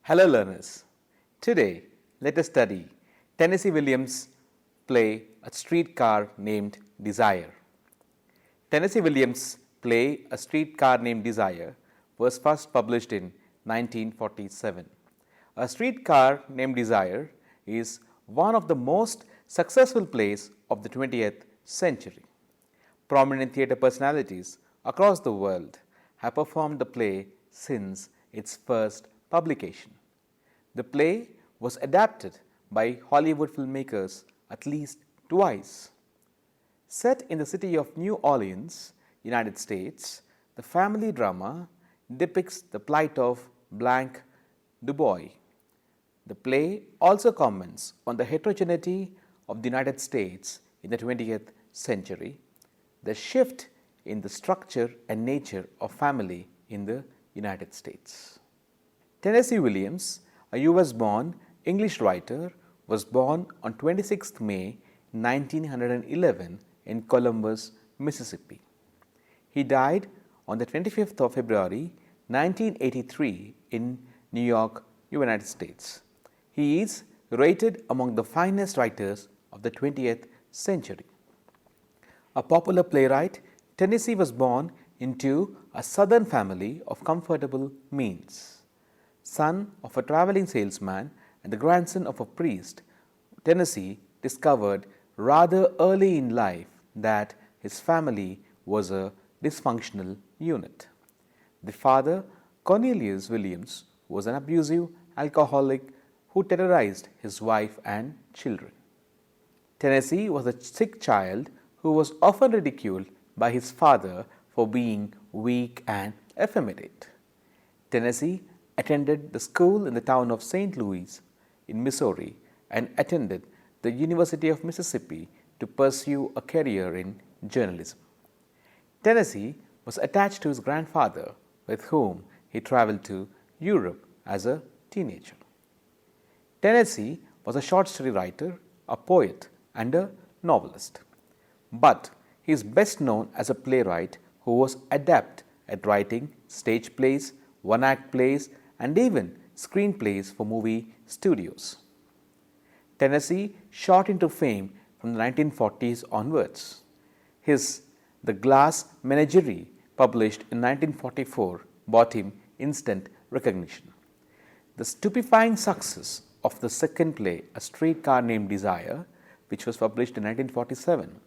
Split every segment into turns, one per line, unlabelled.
Hello learners, today let us study Tennessee Williams' play A Streetcar Named Desire. Tennessee Williams' play A Streetcar Named Desire was first published in 1947. A Streetcar Named Desire is one of the most successful plays of the 20th century. Prominent theatre personalities across the world have performed the play since its first publication. The play was adapted by Hollywood filmmakers at least twice. Set in the city of New Orleans, United States, the family drama depicts the plight of Blanche Dubois. The play also comments on the heterogeneity of the United States in the 20th century, the shift in the structure and nature of family in the United States. Tennessee Williams, a US-born English writer, was born on 26 May 1911 in Columbus, Mississippi. He died on the 25th of February 1983 in New York, United States. He is rated among the finest writers of the 20th century. A popular playwright, Tennessee was born into a southern family of comfortable means. Son of a traveling salesman and the grandson of a priest, Tennessee discovered rather early in life that his family was a dysfunctional unit. The father, Cornelius Williams, was an abusive alcoholic who terrorized his wife and children. Tennessee was a sick child who was often ridiculed by his father for being weak and effeminate. Tennessee attended the school in the town of St. Louis in Missouri and attended the University of Mississippi to pursue a career in journalism. Tennessee was attached to his grandfather, with whom he traveled to Europe as a teenager. Tennessee was a short story writer, a poet, and a novelist. But he is best known as a playwright who was adept at writing stage plays, one-act plays, and even screenplays for movie studios. Tennessee shot into fame from the 1940s onwards. His The Glass Menagerie, published in 1944, brought him instant recognition. The stupefying success of the second play, A Streetcar Named Desire, which was published in 1947,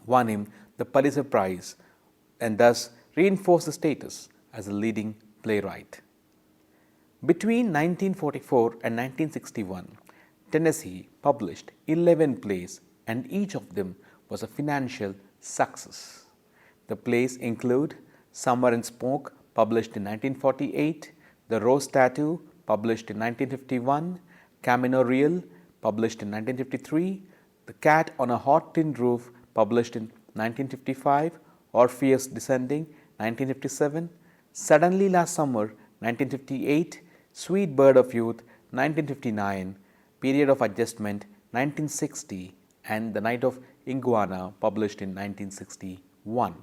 won him the Pulitzer Prize and thus reinforced his status as a leading playwright. Between 1944 and 1961, Tennessee published 11 plays, and each of them was a financial success. The plays include Summer and Smoke, published in 1948, The Rose Tattoo, published in 1951, Camino Real, published in 1953, The Cat on a Hot Tin Roof, published in 1955, Orpheus Descending, 1957, Suddenly Last Summer, 1958, Sweet Bird of Youth, 1959, Period of Adjustment, 1960, and The Night of Iguana, published in 1961.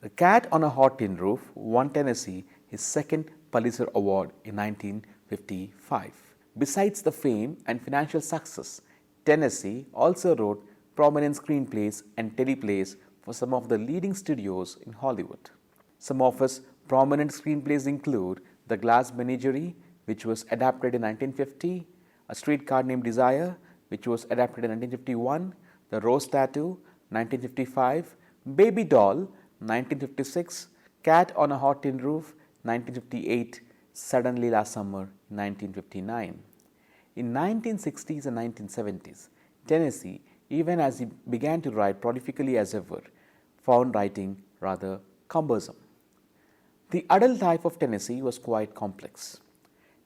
The Cat on a Hot Tin Roof won Tennessee his second Pulitzer Award in 1955. Besides the fame and financial success, Tennessee also wrote prominent screenplays and teleplays for some of the leading studios in Hollywood. Some of his prominent screenplays include The Glass Menagerie, which was adapted in 1950, A Streetcar Named Desire, which was adapted in 1951, The Rose Tattoo, 1955, Baby Doll, 1956, Cat on a Hot Tin Roof, 1958, Suddenly Last Summer, 1959. In 1960s and 1970s, Tennessee, even as he began to write prolifically as ever, found writing rather cumbersome. The adult life of Tennessee was quite complex.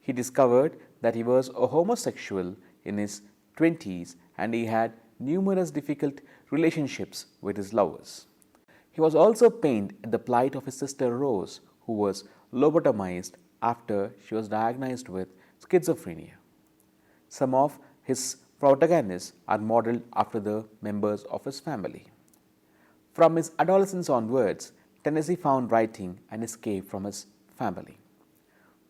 He discovered that he was a homosexual in his 20s and he had numerous difficult relationships with his lovers. He was also pained at the plight of his sister Rose, who was lobotomized after she was diagnosed with schizophrenia. Some of his protagonists are modeled after the members of his family. From his adolescence onwards, Tennessee found writing an escape from his family.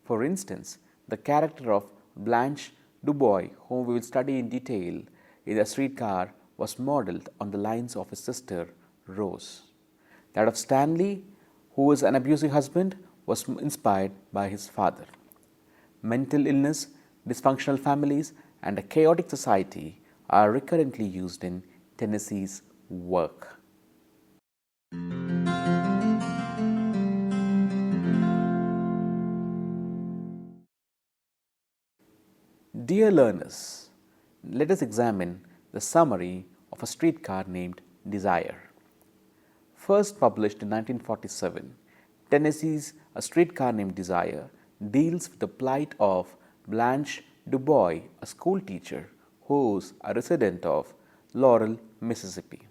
For instance, the character of Blanche Dubois, whom we will study in detail in A Streetcar, was modeled on the lines of his sister Rose. That of Stanley, who was an abusive husband, was inspired by his father. Mental illness, dysfunctional families, and a chaotic society are recurrently used in Tennessee's work. Dear learners, let us examine the summary of A Streetcar Named Desire. First published in 1947, Tennessee's A Streetcar Named Desire deals with the plight of Blanche Dubois, a school teacher who is a resident of Laurel, Mississippi.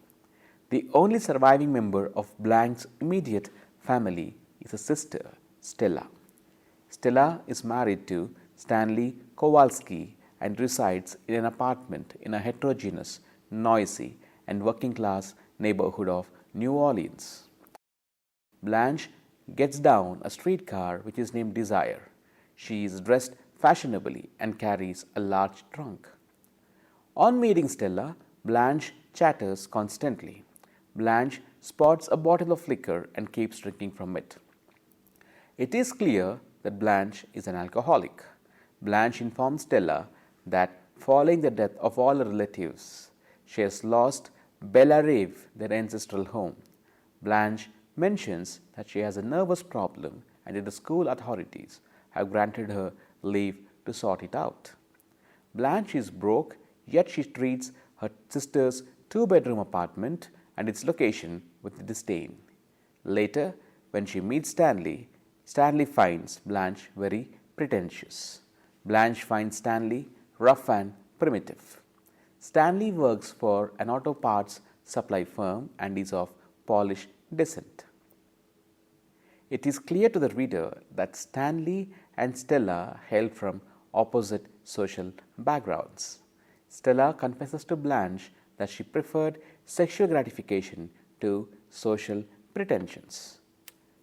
The only surviving member of Blanche's immediate family is a sister, Stella. Stella is married to Stanley Kowalski and resides in an apartment in a heterogeneous, noisy, and working class neighborhood of New Orleans. Blanche gets down a streetcar which is named Desire. She is dressed fashionably and carries a large trunk. On meeting Stella, Blanche chatters constantly. Blanche spots a bottle of liquor and keeps drinking from it. It is clear that Blanche is an alcoholic. Blanche informs Stella that following the death of all her relatives, she has lost Bellarave, their ancestral home. Blanche mentions that she has a nervous problem and that the school authorities have granted her leave to sort it out. Blanche is broke, yet she treats her sister's two-bedroom apartment and its location with disdain. Later, when she meets Stanley, Stanley finds Blanche very pretentious. Blanche finds Stanley rough and primitive. Stanley works for an auto parts supply firm and is of Polish descent. It is clear to the reader that Stanley and Stella hail from opposite social backgrounds. Stella confesses to Blanche that she preferred sexual gratification to social pretensions.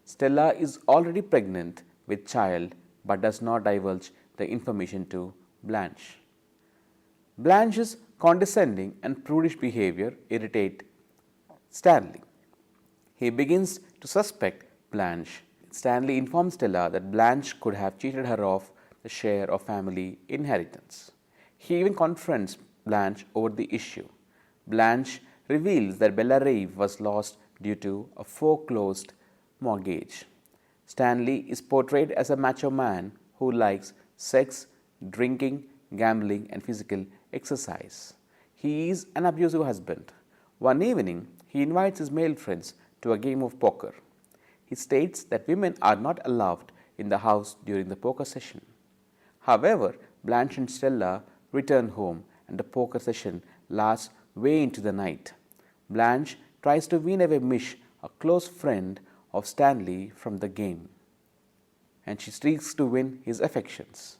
Stella is already pregnant with child but does not divulge the information to Blanche. Blanche's condescending and prudish behavior irritate Stanley. He begins to suspect Blanche. Stanley informs Stella that Blanche could have cheated her of the share of family inheritance. He even confronts Blanche over the issue. Blanche reveals that Bellarave was lost due to a foreclosed mortgage. Stanley is portrayed as a macho man who likes sex, drinking, gambling, and physical exercise. He is an abusive husband. One evening, he invites his male friends to a game of poker. He states that women are not allowed in the house during the poker session. However, Blanche and Stella return home and the poker session lasts way into the night. Blanche tries to win away Mish, a close friend of Stanley, from the game, and she seeks to win his affections.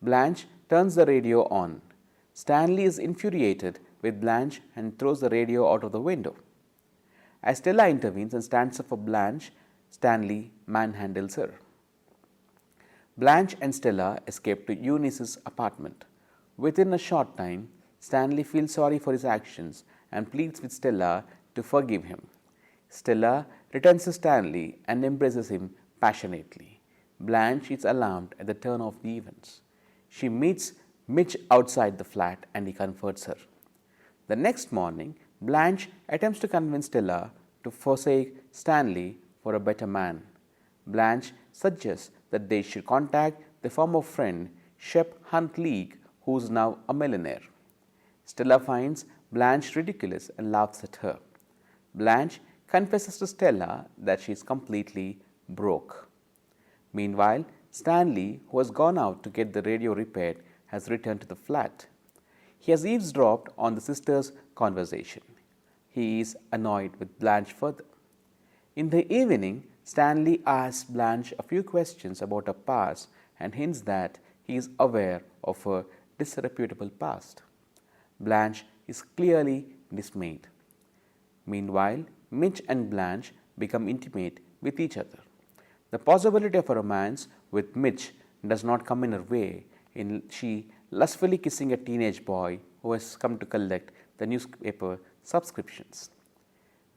Blanche turns the radio on. Stanley is infuriated with Blanche and throws the radio out of the window. As Stella intervenes and stands up for Blanche, Stanley manhandles her. Blanche and Stella escape to Eunice's apartment. Within a short time, Stanley feels sorry for his actions and pleads with Stella to forgive him. Stella returns to Stanley and embraces him passionately. Blanche is alarmed at the turn of the events. She meets Mitch outside the flat and he comforts her. The next morning, Blanche attempts to convince Stella to forsake Stanley for a better man. Blanche suggests that they should contact their former friend, Shep Huntleague, who is now a millionaire. Stella finds Blanche ridiculous and laughs at her. Blanche confesses to Stella that she is completely broke. Meanwhile, Stanley, who has gone out to get the radio repaired, has returned to the flat. He has eavesdropped on the sisters' conversation. He is annoyed with Blanche further. In the evening, Stanley asks Blanche a few questions about her past and hints that he is aware of her disreputable past. Blanche is clearly dismayed. Meanwhile, Mitch and Blanche become intimate with each other. The possibility of a romance with Mitch does not come in her way in she lustfully kissing a teenage boy who has come to collect the newspaper subscriptions.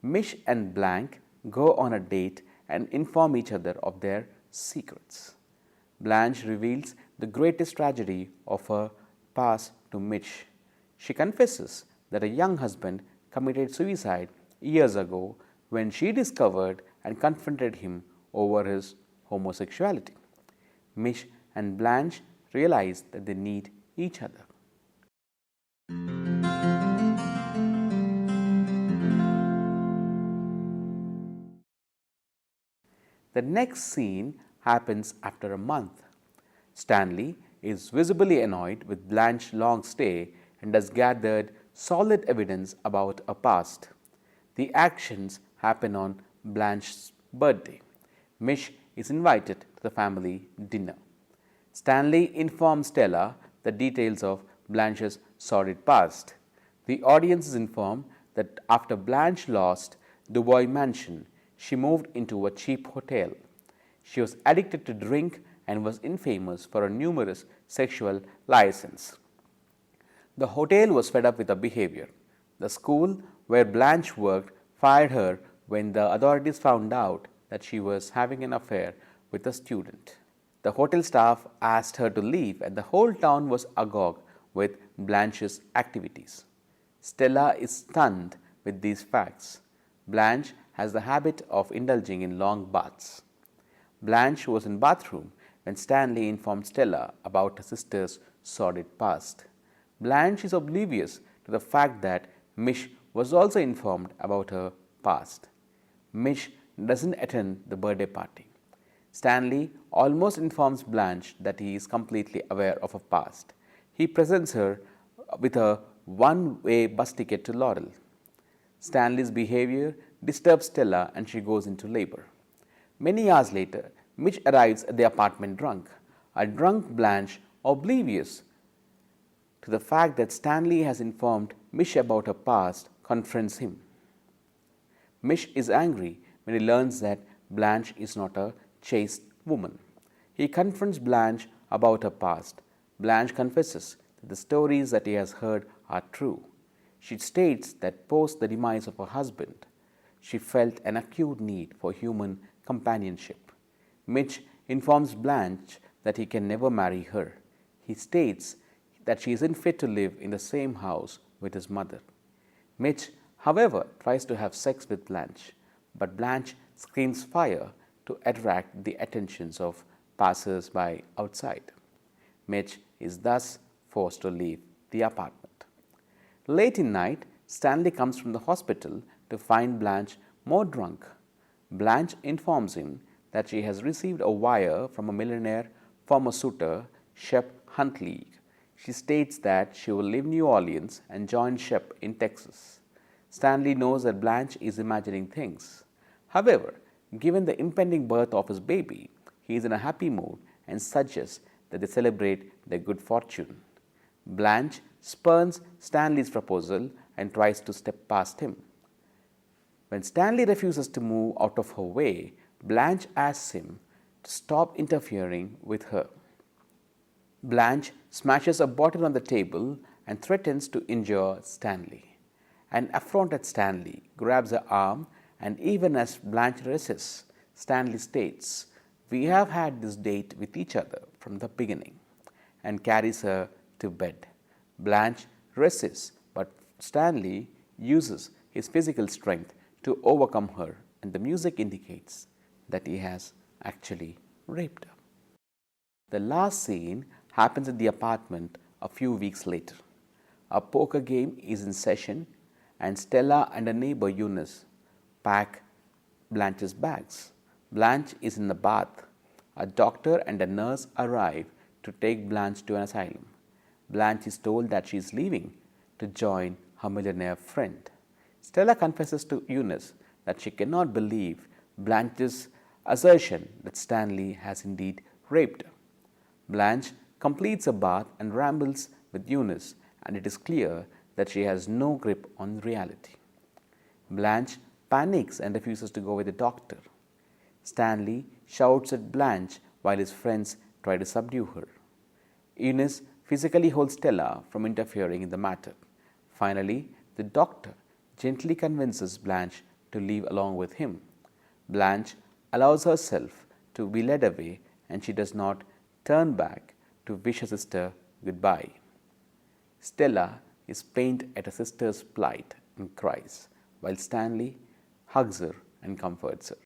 Mish and Blank go on a date and inform each other of their secrets. Blanche reveals the greatest tragedy of her past to Mitch. She confesses that a young husband committed suicide years ago when she discovered and confronted him over his homosexuality. Mitch and Blanche realize that they need each other. The next scene happens after a month. Stanley is visibly annoyed with Blanche's long stay and has gathered solid evidence about her past. The actions happen on Blanche's birthday. Mish is invited to the family dinner. Stanley informs Stella the details of Blanche's sordid past. The audience is informed that after Blanche lost Dubois Mansion, she moved into a cheap hotel. She was addicted to drink and was infamous for her numerous sexual licenses. The hotel was fed up with her behavior. The school where Blanche worked fired her when the authorities found out that she was having an affair with a student. The hotel staff asked her to leave, and the whole town was agog with Blanche's activities. Stella is stunned with these facts. Blanche has the habit of indulging in long baths. Blanche was in bathroom when Stanley informed Stella about her sister's sordid past. Blanche is oblivious to the fact that Mish was also informed about her past. Mish doesn't attend the birthday party. Stanley almost informs Blanche that he is completely aware of her past. He presents her with a one-way bus ticket to Laurel. Stanley's behavior disturbs Stella and she goes into labor. Many hours later, Mitch arrives at the apartment drunk. A drunk Blanche, oblivious to the fact that Stanley has informed Mish about her past, confronts him. Mish is angry when he learns that Blanche is not a chaste woman. He confronts Blanche about her past. Blanche confesses that the stories that he has heard are true. She states that post the demise of her husband, she felt an acute need for human companionship. Mitch informs Blanche that he can never marry her. He states that she isn't fit to live in the same house with his mother. Mitch, however, tries to have sex with Blanche, but Blanche screams fire to attract the attentions of passers-by outside. Mitch is thus forced to leave the apartment. Late in night, Stanley comes from the hospital to find Blanche more drunk. Blanche informs him that she has received a wire from a millionaire former suitor, Shep Huntley. She states that she will leave New Orleans and join Shep in Texas. Stanley knows that Blanche is imagining things. However, given the impending birth of his baby, he is in a happy mood and suggests that they celebrate their good fortune. Blanche spurns Stanley's proposal and tries to step past him. When Stanley refuses to move out of her way, Blanche asks him to stop interfering with her. Blanche smashes a bottle on the table and threatens to injure Stanley. An affronted Stanley grabs her arm, and even as Blanche resists, Stanley states, "We have had this date with each other from the beginning," and carries her to bed. Blanche resists, but Stanley uses his physical strength to overcome her, and the music indicates that he has actually raped her. The last scene happens in the apartment a few weeks later. A poker game is in session, and Stella and her neighbor Eunice pack Blanche's bags. Blanche is in the bath. A doctor and a nurse arrive to take Blanche to an asylum. Blanche is told that she is leaving to join her millionaire friend. Stella confesses to Eunice that she cannot believe Blanche's assertion that Stanley has indeed raped her. Blanche completes a bath and rambles with Eunice, and it is clear that she has no grip on reality. Blanche panics and refuses to go with the doctor. Stanley shouts at Blanche while his friends try to subdue her. Eunice physically holds Stella from interfering in the matter. Finally, the doctor gently convinces Blanche to leave along with him. Blanche allows herself to be led away, and she does not turn back to wish her sister goodbye. Stella is pained at her sister's plight and cries, while Stanley hugs her and comforts her.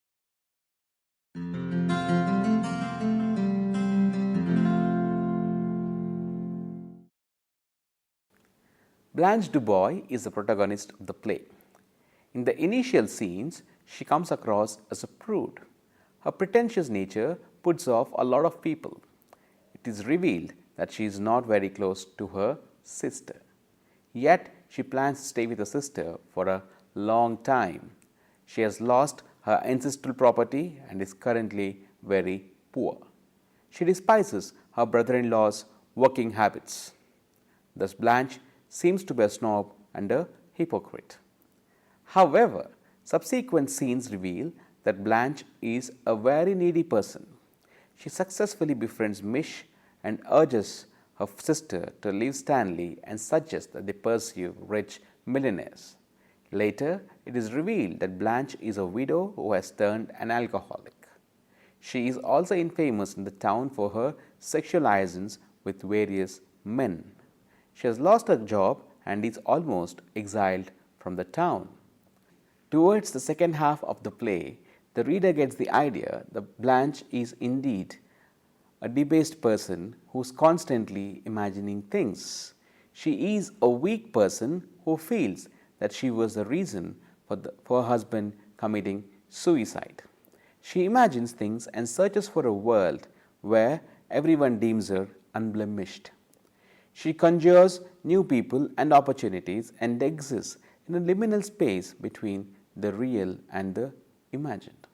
Blanche Dubois is the protagonist of the play. In the initial scenes, she comes across as a prude. Her pretentious nature puts off a lot of people. It is revealed that she is not very close to her sister. Yet, she plans to stay with her sister for a long time. She has lost her ancestral property and is currently very poor. She despises her brother-in-law's working habits. Thus, Blanche seems to be a snob and a hypocrite. However, subsequent scenes reveal that Blanche is a very needy person. She successfully befriends Mish and urges her sister to leave Stanley and suggests that they pursue rich millionaires. Later, it is revealed that Blanche is a widow who has turned an alcoholic. She is also infamous in the town for her sexual liaisons with various men. She has lost her job and is almost exiled from the town. Towards the second half of the play, the reader gets the idea that Blanche is indeed a debased person who is constantly imagining things. She is a weak person who feels that she was the reason for her husband committing suicide. She imagines things and searches for a world where everyone deems her unblemished. She conjures new people and opportunities and exists in a liminal space between the real and the imagined.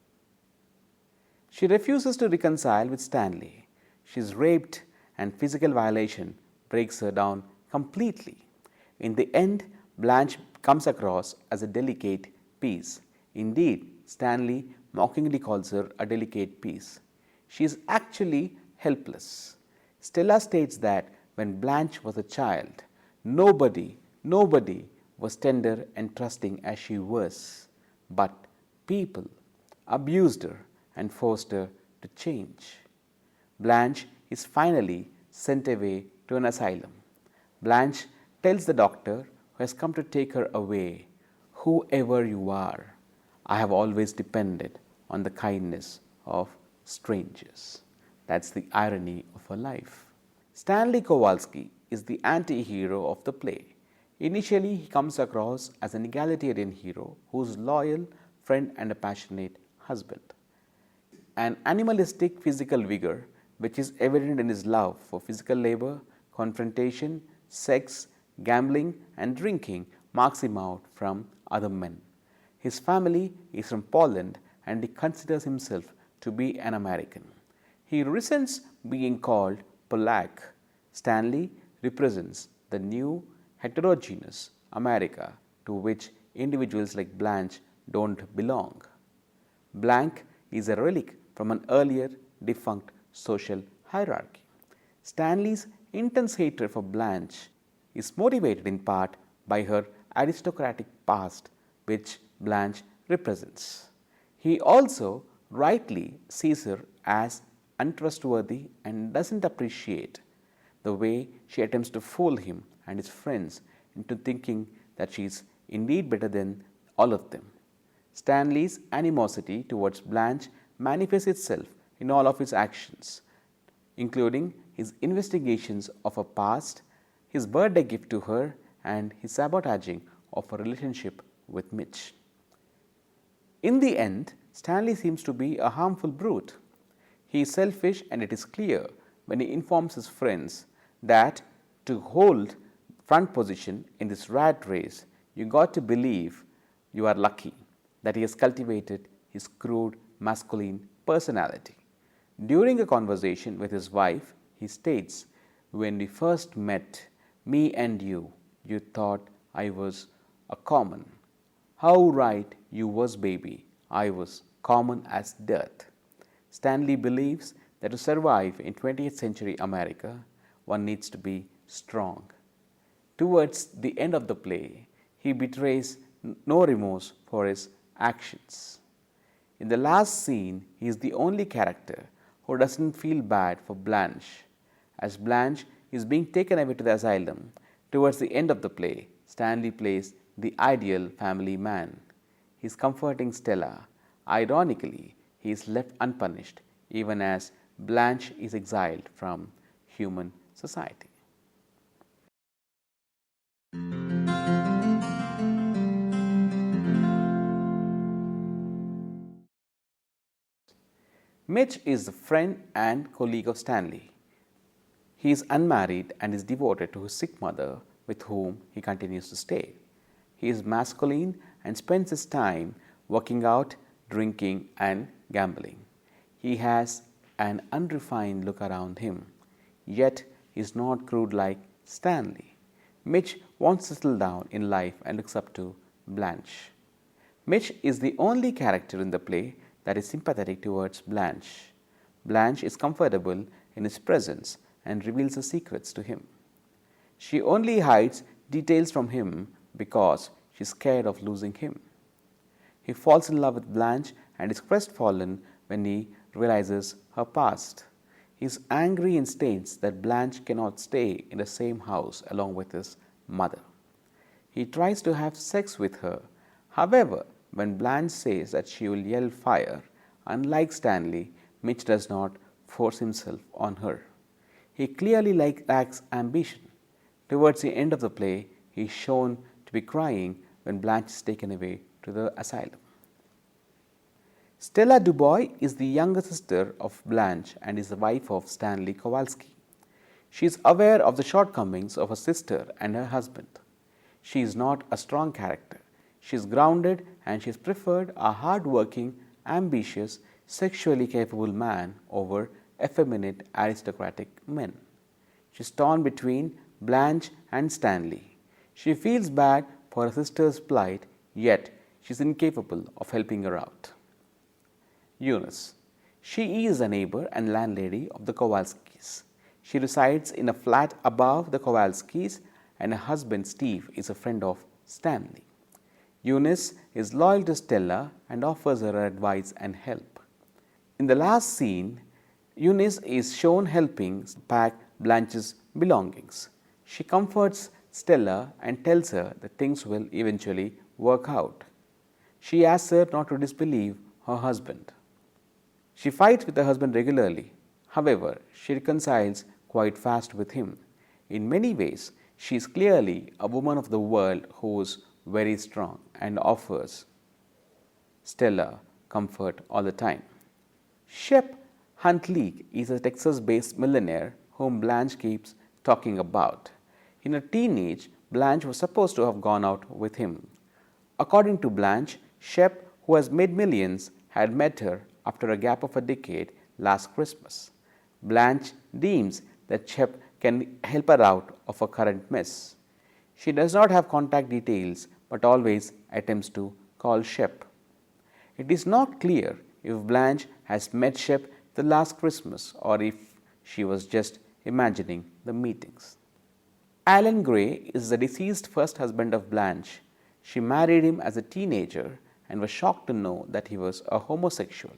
She refuses to reconcile with Stanley. She is raped, and physical violation breaks her down completely. In the end, Blanche comes across as a delicate piece. Indeed, Stanley mockingly calls her a delicate piece. She is actually helpless. Stella states that when Blanche was a child, nobody was tender and trusting as she was, but people abused her and forced her to change. Blanche is finally sent away to an asylum. Blanche tells the doctor who has come to take her away, "Whoever you are, I have always depended on the kindness of strangers." That's the irony of her life. Stanley Kowalski is the anti-hero of the play. Initially, he comes across as an egalitarian hero who's loyal, friend and a passionate husband. An animalistic physical vigor, which is evident in his love for physical labor, confrontation, sex, gambling and drinking, marks him out from other men. His family is from Poland and he considers himself to be an American. He resents being called Polak. Stanley represents the new heterogeneous America to which individuals like Blanche don't belong. Blanche is a relic from an earlier defunct social hierarchy. Stanley's intense hatred for Blanche is motivated in part by her aristocratic past, which Blanche represents. He also rightly sees her as untrustworthy and doesn't appreciate the way she attempts to fool him and his friends into thinking that she is indeed better than all of them. Stanley's animosity towards Blanche manifests itself in all of his actions, including his investigations of her past, his birthday gift to her, and his sabotaging of her relationship with Mitch. In the end, Stanley seems to be a harmful brute. He is selfish, and it is clear when he informs his friends that to hold front position in this rat race, you got to believe you are lucky that he has cultivated his crude masculine personality. During a conversation with his wife, he states, "When we first met, me and you thought I was a common. How right you was, baby. I was common as dirt." Stanley believes that to survive in 20th century America, one needs to be strong. Towards the end of the play, he betrays no remorse for his actions. In the last scene, he is the only character who doesn't feel bad for Blanche. As Blanche is being taken away to the asylum, towards the end of the play, Stanley plays the ideal family man. He is comforting Stella. Ironically, he is left unpunished even as Blanche is exiled from human society. Mitch is the friend and colleague of Stanley. He is unmarried and is devoted to his sick mother, with whom he continues to stay. He is masculine and spends his time working out, drinking, and gambling. He has an unrefined look around him, yet he is not crude like Stanley. Mitch wants to settle down in life and looks up to Blanche. Mitch is the only character in the play that is sympathetic towards Blanche. Blanche is comfortable in his presence and reveals her secrets to him. She only hides details from him because she is scared of losing him. He falls in love with Blanche and is crestfallen when he realizes her past. He is angry and states that Blanche cannot stay in the same house along with his mother. He tries to have sex with her. However, when Blanche says that she will yell fire, unlike Stanley, Mitch does not force himself on her. He clearly lacks ambition. Towards the end of the play, he is shown to be crying when Blanche is taken away to the asylum. Stella Dubois is the younger sister of Blanche and is the wife of Stanley Kowalski. She is aware of the shortcomings of her sister and her husband. She is not a strong character. She is grounded and she has preferred a hard-working, ambitious, sexually capable man over effeminate aristocratic men. She is torn between Blanche and Stanley. She feels bad for her sister's plight, yet she is incapable of helping her out. Eunice. She is a neighbor and landlady of the Kowalskis. She resides in a flat above the Kowalskis, and her husband Steve is a friend of Stanley. Eunice is loyal to Stella and offers her advice and help. In the last scene, Eunice is shown helping pack Blanche's belongings. She comforts Stella and tells her that things will eventually work out. She asks her not to disbelieve her husband. She fights with her husband regularly. However, she reconciles quite fast with him. In many ways, she is clearly a woman of the world who is very strong and offers Stella comfort all the time. Shep Huntleek is a Texas-based millionaire whom Blanche keeps talking about. In her teenage, Blanche was supposed to have gone out with him. According to Blanche, Shep, who has made millions, had met her after a gap of a decade last Christmas. Blanche deems that Shep can help her out of her current mess. She does not have contact details but always attempts to call Shep. It is not clear if Blanche has met Shep the last Christmas or if she was just imagining the meetings. Alan Gray is the deceased first husband of Blanche. She married him as a teenager and was shocked to know that he was a homosexual.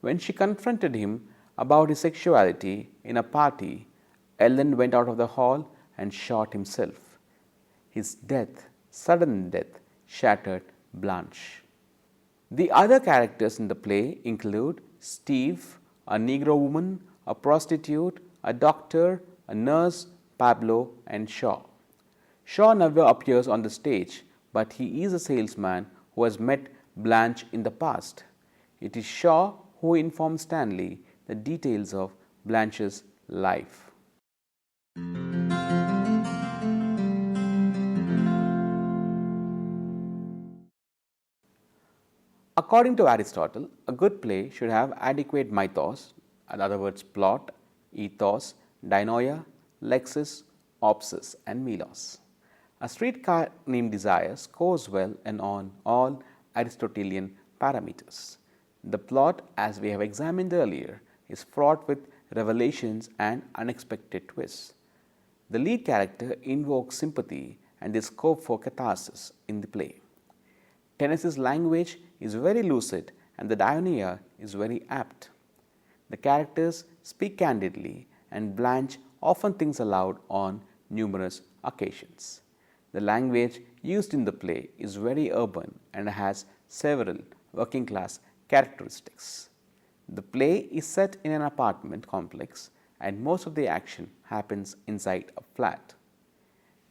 When she confronted him about his sexuality in a party, Ellen went out of the hall and shot himself. His death, sudden death, shattered Blanche. The other characters in the play include Steve, a Negro woman, a prostitute, a doctor, a nurse, Pablo, and Shaw. Shaw never appears on the stage, but he is a salesman who has met Blanche in the past. It is Shaw who informs Stanley the details of Blanche's life. According to Aristotle, a good play should have adequate mythos, in other words plot, ethos, dianoia, lexis, opsis, and melos. A streetcar named Desire scores well and on all Aristotelian parameters. The plot, as we have examined earlier, is fraught with revelations and unexpected twists. The lead character invokes sympathy and the scope for catharsis in the play. Tennessee's language is very lucid and the dialogue is very apt. The characters speak candidly and Blanche often thinks aloud on numerous occasions. The language used in the play is very urban and has several working class characteristics. The play is set in an apartment complex and most of the action happens inside a flat.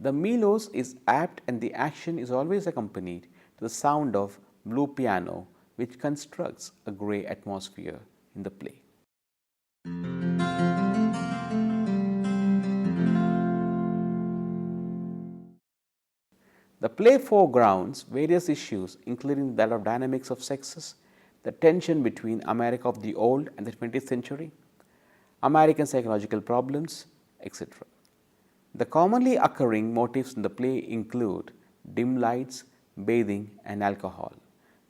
The melos is apt and the action is always accompanied to the sound of blue piano which constructs a grey atmosphere in the play. The play foregrounds various issues including that of dynamics of sexes, the tension between America of the old and the 20th century, American psychological problems, etc. The commonly occurring motifs in the play include dim lights, bathing and alcohol.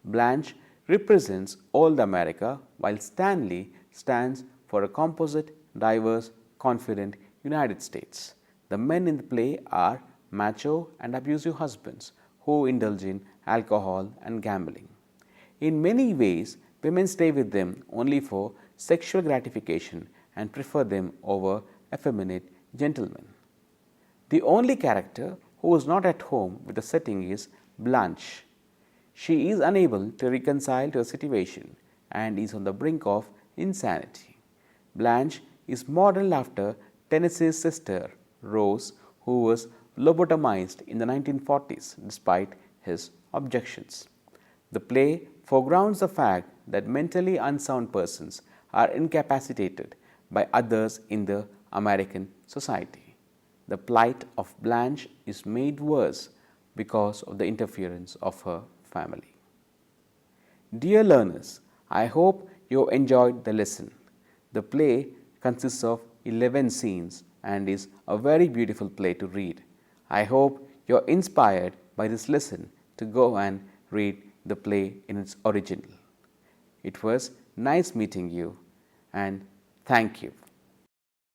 Blanche represents old America while Stanley stands for a composite, diverse, confident United States. The men in the play are macho and abusive husbands who indulge in alcohol and gambling. In many ways, women stay with them only for sexual gratification and prefer them over effeminate gentlemen. The only character who is not at home with the setting is Blanche. She is unable to reconcile to a situation and is on the brink of insanity. Blanche is modeled after Tennessee's sister, Rose, who was lobotomized in the 1940s despite his objections. The play foregrounds the fact that mentally unsound persons are incapacitated by others in the American society. The plight of Blanche is made worse because of the interference of her family. Dear learners, I hope you enjoyed the lesson. The play consists of 11 scenes and is a very beautiful play to read. I hope you are inspired by this lesson to go and read the play in its original. It was nice meeting you and thank you.